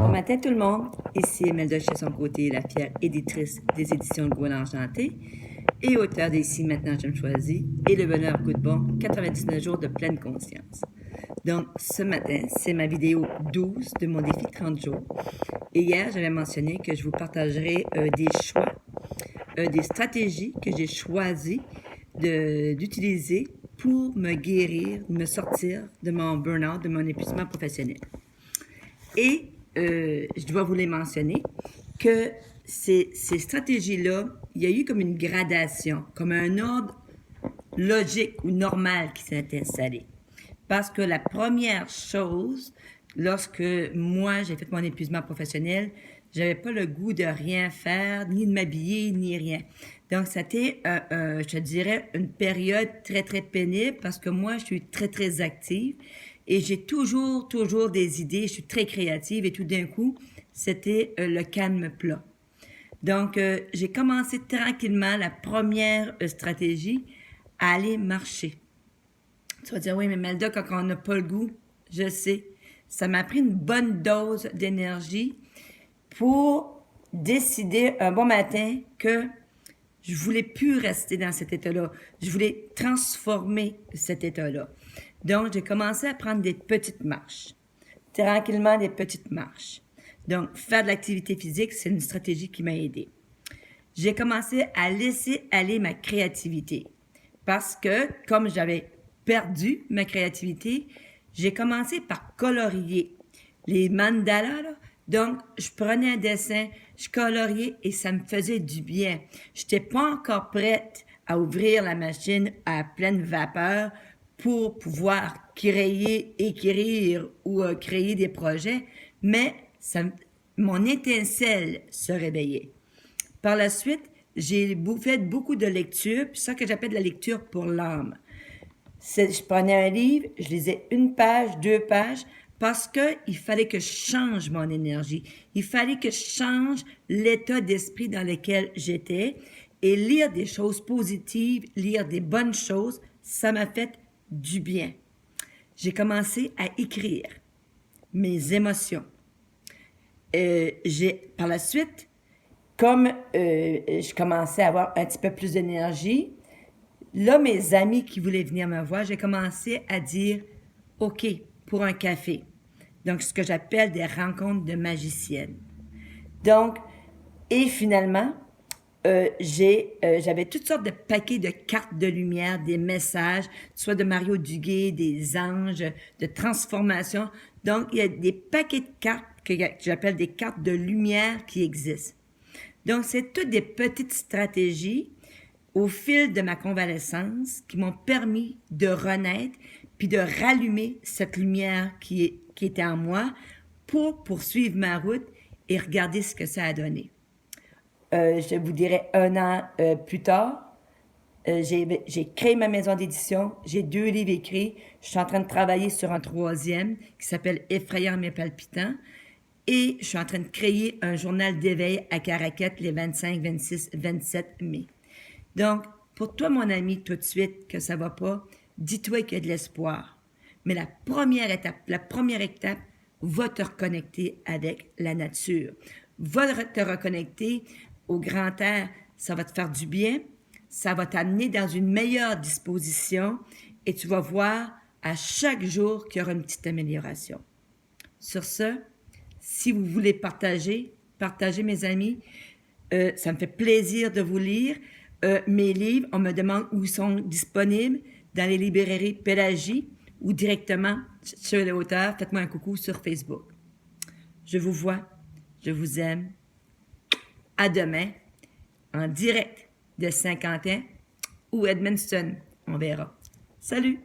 Bon matin tout le monde, ici Imelda chez son côté, la fière éditrice des éditions de Gouin Enchanté et auteur d'Ici Maintenant Je me choisis et Le bonheur goûte bon, 99 jours de pleine conscience. Donc ce matin, c'est ma vidéo 12 de mon défi 30 jours. Et hier, j'avais mentionné que je vous partagerai des choix, des stratégies que j'ai choisi d'utiliser pour me guérir, me sortir de mon burn-out, de mon épuisement professionnel. Et je dois vous les mentionner, que ces stratégies-là, il y a eu comme une gradation, comme un ordre logique ou normal qui s'est installé. Parce que la première chose, lorsque moi, j'ai fait mon épuisement professionnel, j'avais pas le goût de rien faire, ni de m'habiller, ni rien. Donc, c'était, je te dirais, une période très, très pénible parce que moi, je suis très, très active et j'ai toujours des idées. Je suis très créative et tout d'un coup, c'était le calme plat. Donc, j'ai commencé tranquillement la première stratégie à aller marcher. Tu vas dire, oui, mais Melda, quand on n'a pas le goût, je sais. Ça m'a pris une bonne dose d'énergie pour décider un bon matin que je voulais plus rester dans cet état-là. Je voulais transformer cet état-là. Donc, j'ai commencé à prendre des petites marches. Tranquillement, des petites marches. Donc, faire de l'activité physique, c'est une stratégie qui m'a aidée. J'ai commencé à laisser aller ma créativité. Parce que, comme j'avais perdu ma créativité, j'ai commencé par colorier. Les mandalas, là, donc, je prenais un dessin, je coloriais et ça me faisait du bien. Je n'étais pas encore prête à ouvrir la machine à pleine vapeur pour pouvoir créer, écrire ou créer des projets, mais mon étincelle se réveillait. Par la suite, j'ai fait beaucoup de lectures, puis ça que j'appelle la lecture pour l'âme. Je prenais un livre, je lisais une page, 2 pages, parce qu'il fallait que je change mon énergie. Il fallait que je change l'état d'esprit dans lequel j'étais. Et lire des choses positives, lire des bonnes choses, ça m'a fait du bien. J'ai commencé à écrire mes émotions. Par la suite, comme je commençais à avoir un petit peu plus d'énergie, là, mes amis qui voulaient venir me voir, j'ai commencé à dire « OK, pour un café ». Donc, ce que j'appelle des rencontres de magiciennes. Donc, et finalement, j'avais toutes sortes de paquets de cartes de lumière, des messages, soit de Mario Duguay, des anges, de transformation. Donc, il y a des paquets de cartes que j'appelle des cartes de lumière qui existent. Donc, c'est toutes des petites stratégies au fil de ma convalescence qui m'ont permis de renaître puis de rallumer cette lumière qui était en moi pour poursuivre ma route et regarder ce que ça a donné. Je vous dirais 1 an plus tard, j'ai créé ma maison d'édition, j'ai 2 livres écrits, je suis en train de travailler sur un 3e qui s'appelle « Effrayant mais palpitant » et je suis en train de créer un journal d'éveil à Caraquette les 25, 26, 27 mai. Donc, pour toi, mon ami, tout de suite, que ça va pas, dis-toi qu'il y a de l'espoir. Mais la première étape va te reconnecter avec la nature. Va te reconnecter au grand air. Ça va te faire du bien. Ça va t'amener dans une meilleure disposition et tu vas voir à chaque jour qu'il y aura une petite amélioration. Sur ce, si vous voulez partagez mes amis. Ça me fait plaisir de vous lire. Mes livres, on me demande où ils sont disponibles dans les librairies Pélagie ou directement chez l'auteur. Faites-moi un coucou sur Facebook. Je vous vois, je vous aime. À demain, en direct de Saint-Quentin ou Edmundston. On verra. Salut!